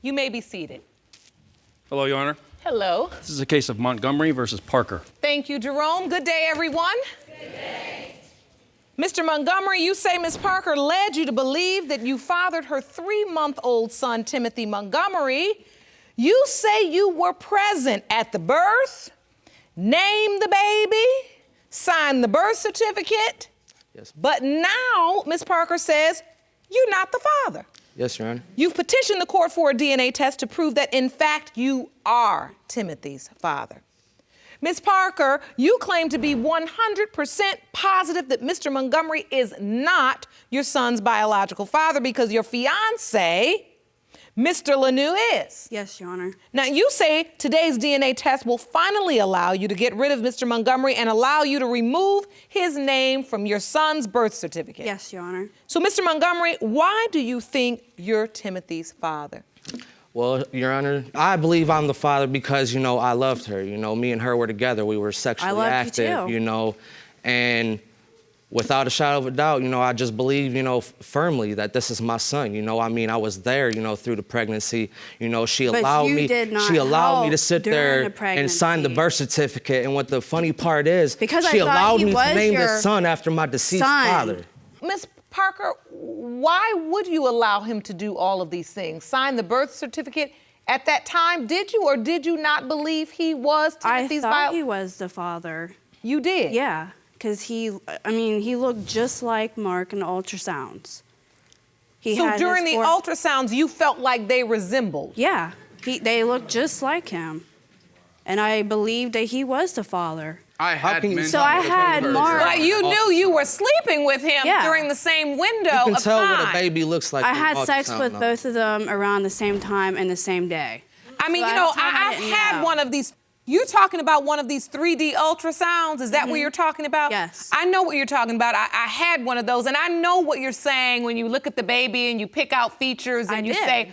You may be seated. Hello, Your Honor. Hello. This is a case of Montgomery versus Parker. Thank you, Jerome. Good day, everyone. Good day. Mr. Montgomery, you say Ms. Parker led you to believe that you fathered her 3-month-old son, Timothy Montgomery. You say you were present at the birth, named the baby, signed the birth certificate. Yes. But now, Ms. Parker says, you're not the father. Yes, Your Honor. You've petitioned the court for a DNA test to prove that, in fact, you are Timothy's father. Ms. Parker, you claim to be 100% positive that Mr. Montgomery is not your son's biological father because your fiancé, Mr. Lanoue, is. Yes, Your Honor. Now, you say today's DNA test will finally allow you to get rid of Mr. Montgomery and allow you to remove his name from your son's birth certificate. Yes, Your Honor. So, Mr. Montgomery, why do you think you're Timothy's father? Well, Your Honor, I believe I'm the father because, I loved her. Me and her were together. We were sexually active, you too. And without a shadow of a doubt, I just believe, firmly that this is my son. I was there, through the pregnancy. She allowed me to sit there and sign the birth certificate. And what the funny part is, she allowed me to name the son after my deceased father. Miss Parker, why would you allow him to do all of these things? Sign the birth certificate at that time? Did you or did you not believe he was Timothy's father? I thought he was the father. You did? Yeah. Because he looked just like Mark in the ultrasounds. So during the ultrasounds, you felt like they resembled? Yeah, they looked just like him. And I believed that he was the father. I had Mark. But you knew you were sleeping with him during the same window of time. You can tell what a baby looks like. I had sex with both of them around the same time and the same day. I mean, I've had one of these. You're talking about one of these 3D ultrasounds? Is that what you're talking about? Yes. I know what you're talking about. I had one of those, and I know what you're saying when you look at the baby and you pick out features and you say,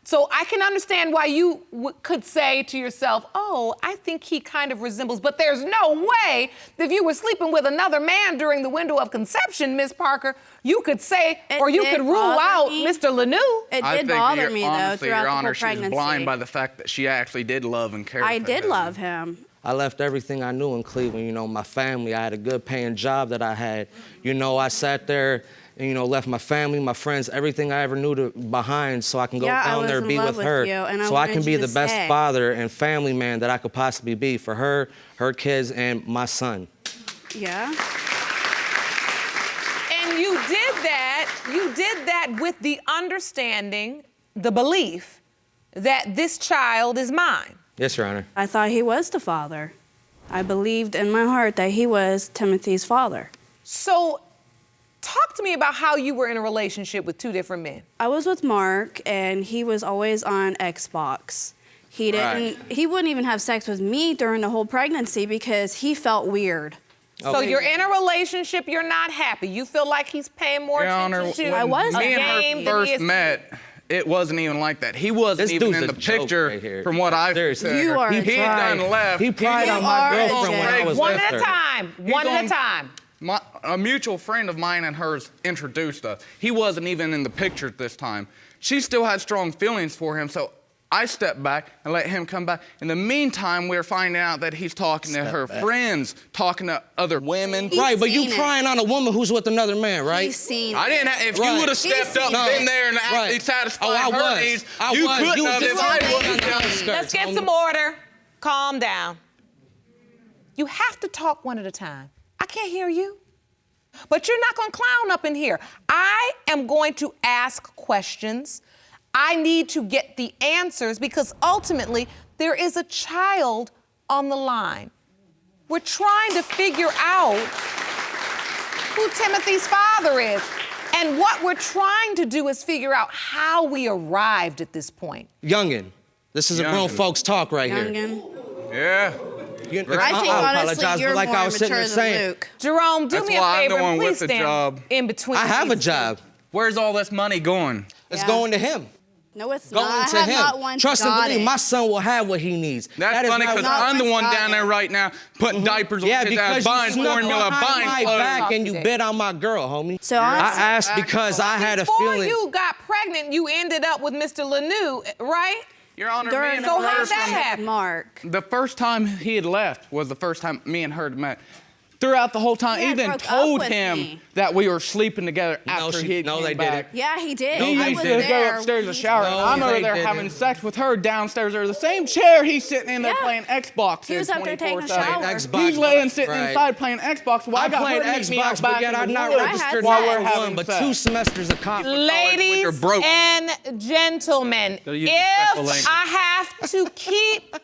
so I can understand why you could say to yourself, oh, I think he kind of resembles, but there's no way that if you were sleeping with another man during the window of conception, Ms. Parker, you could say, or you could rule out Mr. Lanoue. It did bother me, though, throughout the whole pregnancy. She's blind by the fact that she actually did love and care for him. I did love him. I left everything I knew in Cleveland, my family. I had a good paying job that I had. I sat there and, left my family, my friends, everything I ever knew behind so I can go down there and be with her. So I can be the best father and family man that I could possibly be for her, her kids, and my son. Yeah. And you did that with the understanding, the belief that this child is mine. Yes, Your Honor. I thought he was the father. I believed in my heart that he was Timothy's father. So, talk to me about how you were in a relationship with 2 different men. I was with Mark, and he was always on Xbox. He wouldn't even have sex with me during the whole pregnancy because he felt weird. So you're in a relationship, you're not happy. You feel like he's paying more attention to I was. Me and her first met, it wasn't even like that. He wasn't even in the picture from what I've seen. You are He had done left. He pried on my girlfriend when I was One with at her. a time. One at a time. A mutual friend of mine and hers introduced us. He wasn't even in the picture at this time. She still had strong feelings for him, so I stepped back and let him come back. In the meantime, we're finding out that he's talking to her friends, talking to other women. Right, but you prying on a woman who's with another man, right? He's seen I didn't. If you would have stepped up, been there, and actually satisfied her needs, you couldn't have. Let's get some order. Calm down. You have to talk one at a time. I can't hear you. But you're not going to clown up in here. I am going to ask questions. I need to get the answers because ultimately there is a child on the line. We're trying to figure out who Timothy's father is. And what we're trying to do is figure out how we arrived at this point. Youngin. This is a grown folks talk right here. Yeah. I think honestly you're more mature than Luke. Jerome, do me a favor, please stand in between. I have a job. Where's all this money going? It's going to him. No, it's going not. to I have him. not once Trust and got believe, it. my son will have what he needs. That's funny because I'm the one down there right now putting diapers on his ass, buying formula, buying clothes. Back and you bit on my girl, homie. So I asked because I had a feeling. Before you got pregnant pregnant, you ended up with Mr. Lanoue, right? Your Honor, During me and the So her how'd that relationship, happen? Mark. The first time he had left was the first time me and her had met. Throughout the whole time, Yeah, even broke up told with him me. that we were sleeping together after he No, came they back. didn't. Yeah, he did. He I used was to there. go upstairs to He shower, told and I'm me. over they there didn't. having sex with her downstairs or the same chair he's sitting in there Yeah. playing Xbox. He was up there taking a 24/7. shower. Xbox, He's laying sitting right. inside playing Xbox while I I got played her to meet me out Xbox, but back yet in I'm the not woods registered while for we're one, having but sex. 2 semesters of college. Ladies you're broke. and gentlemen, Gotta use respectful if language. I have to keep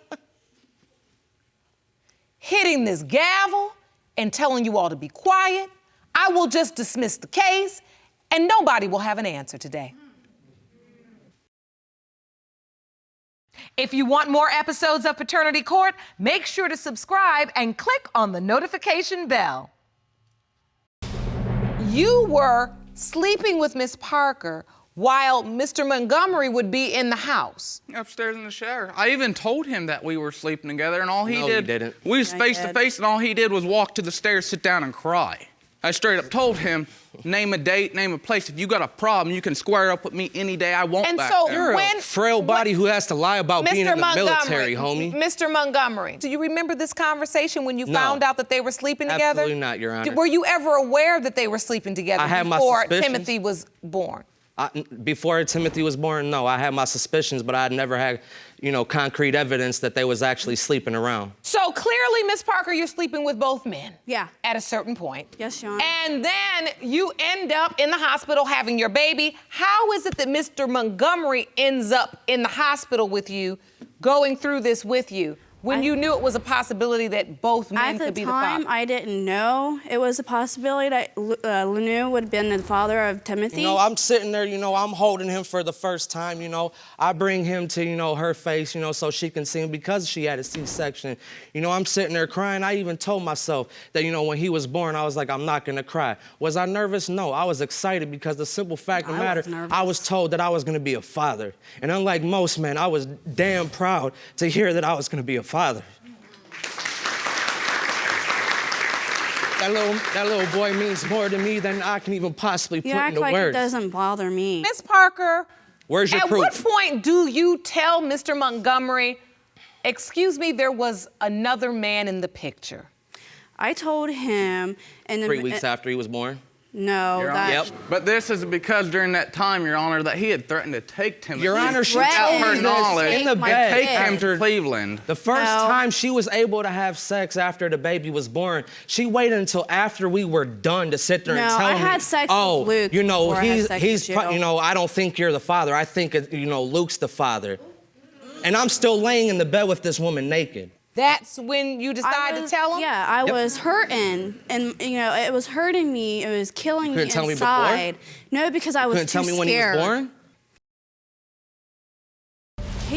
hitting this gavel and telling you all to be quiet, I will just dismiss the case and nobody will have an answer today. If you want more episodes of Paternity Court, make sure to subscribe and click on the notification bell. You were sleeping with Miss Parker while Mr. Montgomery would be in the house. Upstairs in the shower. I even told him that we were sleeping together, and all he No, you did, didn't. we was I face to did. face, and all he did was walk to the stairs, sit down, and cry. I straight up told him, name a date, name a place. If you got a problem, you can square up with me any day I want And back so there. You're when a frail body who has to lie about being in the military, homie. Mr. Montgomery, do you remember this conversation when you No. found out that they were sleeping together? Absolutely not, Your Honor. Were you ever aware that they were sleeping together I had my before suspicions. Timothy was born? Before Timothy was born, no, I had my suspicions, but I had never had, concrete evidence that they was actually sleeping around. So clearly, Miss Parker, you're sleeping with both men. Yeah. At a certain point. Yes, Your Honor. And then you end up in the hospital having your baby. How is it that Mr. Montgomery ends up in the hospital with you, going through this with you, when you knew it was a possibility that both men At the could be the time, father? I didn't know it was a possibility that Lanoue would have been the father of Timothy. I'm sitting there, I'm holding him for the first time, I bring him to, her face, so she can see him because she had a C-section. I'm sitting there crying. I even told myself that, when he was born, I was like, I'm not gonna cry. Was I nervous? No, I was excited because the simple fact of the matter, was nervous. I was told that I was gonna be a father. And unlike most men, I was damn proud to hear that I was gonna be a father. That little boy means more to me than I can even possibly you put act into like words. it doesn't bother me. Miss Parker, Where's your at proof? what point do you tell Mr. Montgomery, excuse me, there was another man in the picture? I told him, and 3 weeks after he was born. No, Your that. Honor. Yep. But this is because during that time, Your Honor, that he had threatened to take Timothy. Your Honor, she Threatened told her me knowledge this in the my bed. take kid. him to Cleveland. The first No. time she was able to have sex after the baby was born, she waited until after we were done to sit there and No, tell I me, had sex with oh, Luke before I had sex he's, with you." I don't think you're the father. I think, Luke's the father. And I'm still laying in the bed with this woman naked. That's when you decide to tell him? Yeah, I Yep. was hurting, and it was hurting me. It was killing me Couldn't tell me before? inside. No, because I was Couldn't too tell me when scared. he was born?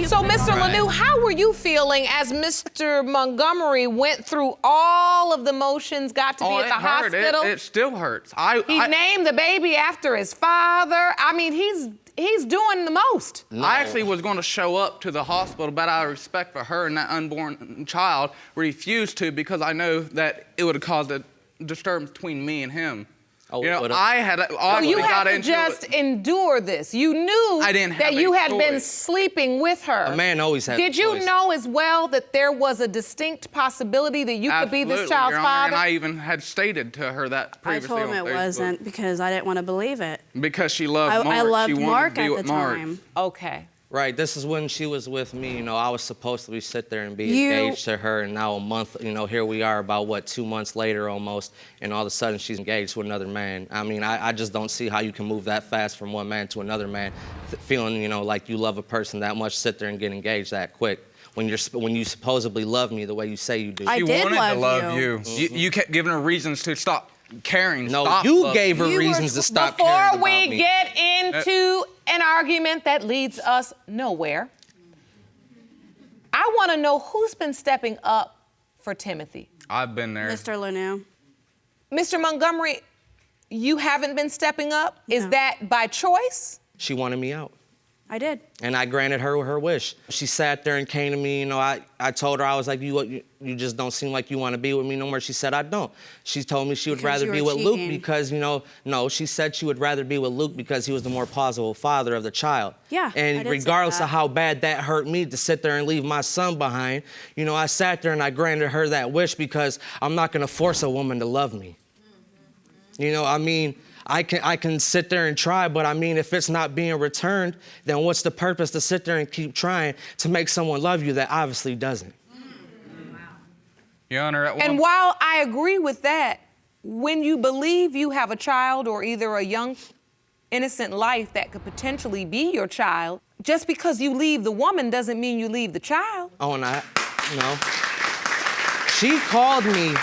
So, Mr. Lanoue, how were you feeling as Mr. Montgomery went through all of the motions, got to be at it the hurt. hospital? It still hurts. He named the baby after his father. I mean, he's doing the most. No. I actually was going to show up to the hospital, but out of respect for her and that unborn child, refused to because I know that it would have caused a disturbance between me and him. Oh, You know, would've. I had So already you got had to into just it. endure this. You knew I didn't have that you a had been choice. sleeping with her. A man always has Did a you choice. know as well that there was a distinct possibility that you could be this Absolutely, child's Your Honor, father? And I even had stated to her that I previously told him on it Facebook. wasn't because I didn't want to believe it. Because she loved Mark. I loved she wanted Mark to be at with the Mark. time. Okay. Right, this is when she was with me, I was supposed to sit there and be You- engaged to her, and now a month, here we are about, 2 months later almost, and all of a sudden she's engaged to another man. I mean, I just don't see how you can move that fast from one man to another man, feeling, like you love a person that much, sit there and get engaged that quick. When you supposedly love me the way you say you do. I She did wanted love to love you. you. You kept giving her reasons to stop caring. No, stop you loving gave her You were reasons to stop Before caring about we me. get into an argument that leads us nowhere, I want to know who's been stepping up for Timothy. I've been there. Mr. Lanoue. Mr. Montgomery, you haven't been stepping up? Is No. that by choice? She wanted me out. I did. And I granted her wish. She sat there and came to me, you know, I told her, I was like, you just don't seem like you want to be with me no more. She said, I don't. She told me she would rather be with Luke because, you know, no, she said she would rather be with Luke because he was the more plausible father of the child. Yeah, and regardless of how bad that hurt me to sit there and leave my son behind, you know, I sat there and I granted her that wish because I'm not going to force a woman to love me. You know, I mean, I can sit there and try, but I mean, if it's not being returned, then what's the purpose to sit there and keep trying to make someone love you that obviously doesn't? Your Honor, and while I agree with that, when you believe you have a child or either a young, innocent life that could potentially be your child, just because you leave the woman doesn't mean you leave the child. Oh, no. She called me,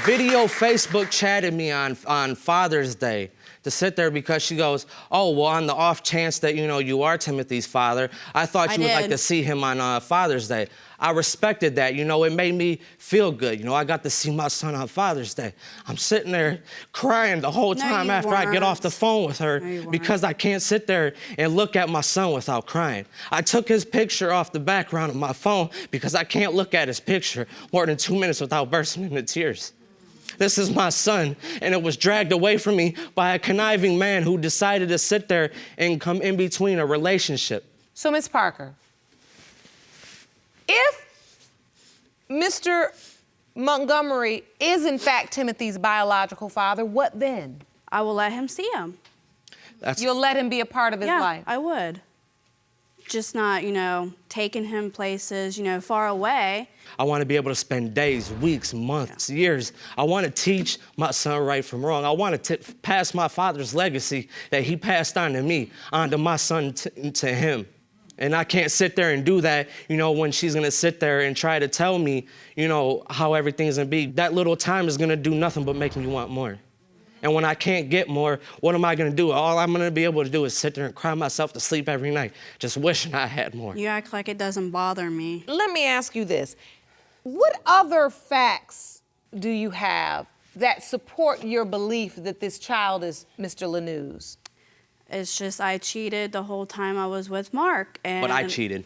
video Facebook chatted me on Father's Day to sit there because she goes, oh, well, on the off chance that, you know, you are Timothy's father, I thought you would like to see him on Father's Day. I respected that. You know, it made me feel good. You know, I got to see my son on Father's Day. I'm sitting there crying the whole time after I get off the phone with her because I can't sit there and look at my son without crying. I took his picture off the background of my phone because I can't look at his picture more than 2 minutes without bursting into tears. This is my son, and it was dragged away from me by a conniving man who decided to sit there and come in between a relationship. So, Ms. Parker, if Mr. Montgomery is in fact Timothy's biological father, what then? I will let him see him. You'll let him be a part of his life? Yeah, I would. Just not, you know, taking him places, you know, far away. I want to be able to spend days, weeks, months, years. I want to teach my son right from wrong. I want to pass my father's legacy that he passed on to me, on to my son, to him. And I can't sit there and do that, you know, when she's going to sit there and try to tell me, you know, how everything's going to be. That little time is going to do nothing but make me want more. And when I can't get more, what am I going to do? All I'm going to be able to do is sit there and cry myself to sleep every night, just wishing I had more. You act like it doesn't bother me. Let me ask you this. What other facts do you have that support your belief that this child is Mr. Lanoue's? It's just I cheated the whole time I was with Mark. But I cheated.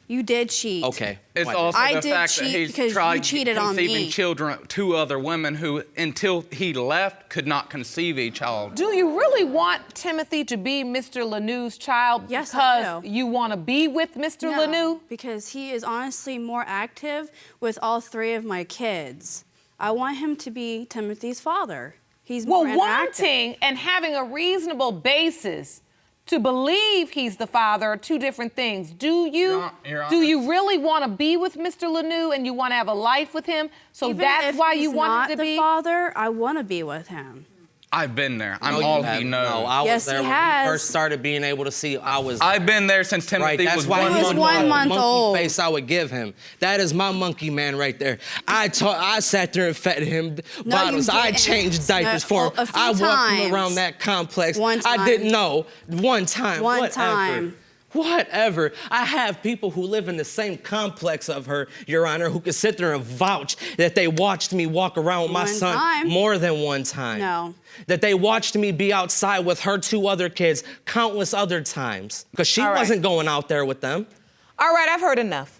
You did cheat. Okay. It's also I the did fact that cheat he's because tried you cheated on conceiving me. children, 2 other women who, until he left, could not conceive a child. Do you really want Timothy to be Mr. Lanoue's child Yes, I because do. you want to be with Mr. No, Lanoue? because he is honestly more active with all 3 of my kids. I want him to be Timothy's father. He's more Well, interactive. wanting and having a reasonable basis to believe he's the father are 2 different things. Do you really want to be with Mr. Lanoue and you want to have a life with him? So Even that's if why he's you want him to not be? the father, I want to be with him. I've been there. I'm No, all you he haven't. knows. No, I was Yes, there he when has. we first started being able to see. I've been there since Timothy That's was why 1 He was month 1 old. month monkey old. face I would give him. That is my monkey man right there. I sat there and fed him No, you bottles. I didn't. changed diapers for him. A few I walked times. him around that complex. One I time. didn't know. One time. One whatever. time. Whatever. I have people who live in the same complex of her, Your Honor, who could sit there and vouch that they watched me walk around with my One son time. more than one time. No. That they watched me be outside with her 2 other kids countless other times. Because she All right. wasn't going out there with them. All right, I've heard enough.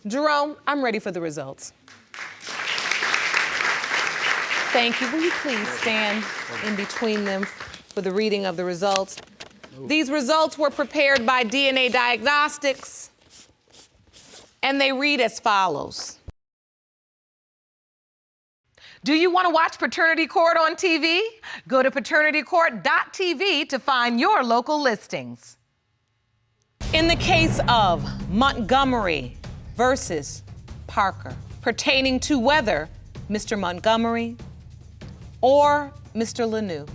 Jerome, I'm ready for the results. Thank you. Will you please stand in between them for the reading of the results? These results were prepared by DNA Diagnostics, and they read as follows. Do you want to watch Paternity Court on TV? Go to paternitycourt.tv to find your local listings. In the case of Montgomery versus Parker, pertaining to whether Mr. Montgomery or Mr. Lanoue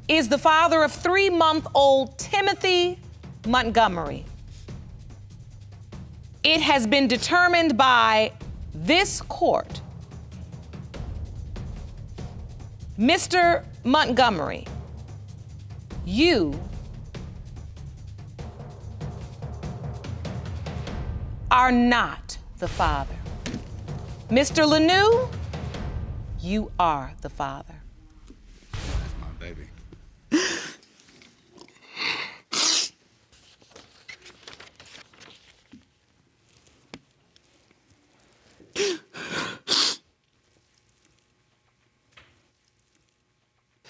is the father of 3-month-old Timothy Montgomery, it has been determined by this court, Mr. Montgomery, you are not the father. Mr. Lanoue, you are the father. That's my baby.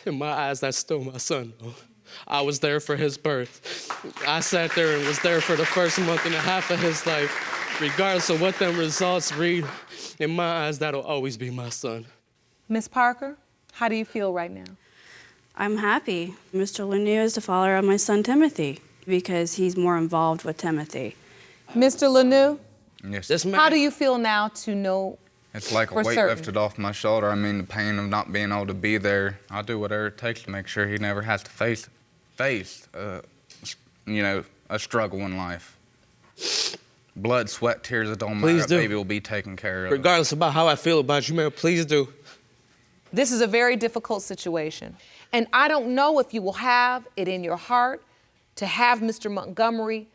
In my eyes, that's still my son, though. I was there for his birth. I sat there and was there for the first month and a half of his life. Regardless of what them results read, in my eyes, that'll always be my son. Ms. Parker, how do you feel right now? I'm happy. Mr. Lanoue is the father of my son Timothy because he's more involved with Timothy. Mr. Lanoue, Yes. This man, how do you feel now to know It's like a for weight certain? lifted off my shoulder. I mean, the pain of not being able to be there. I'll do whatever it takes to make sure he never has to face, a struggle in life. Blood, sweat, tears, it don't Please matter. do. Baby will be taken care of. regardless about how I feel about you, man, please do. This is a very difficult situation. And I don't know if you will have it in your heart to have Mr. Montgomery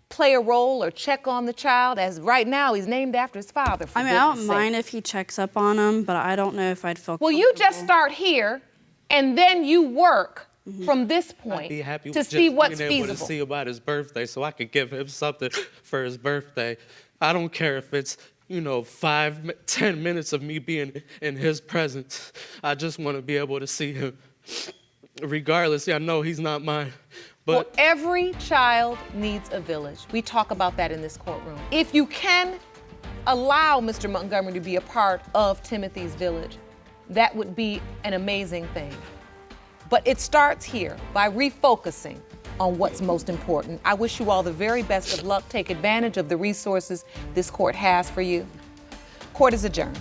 play a role or check on the child, as right now he's named after his father. For I mean, I don't goodness mind sake. if he checks up on him, but I don't know if I'd feel Well, you just comfortable. start here, and then you work from this I'd point be happy to with see just what's being able to feasible. see about his birthday so I could give him something for his birthday. I don't care if it's, 5, 10 minutes of me being in his presence. I just want to be able to see him. Regardless, I know he's not mine, Well, but every child needs a village. We talk about that in this courtroom. If you can allow Mr. Montgomery to be a part of Timothy's village, that would be an amazing thing. But it starts here by refocusing on what's most important. I wish you all the very best of luck. Take advantage of the resources this court has for you. Court is adjourned.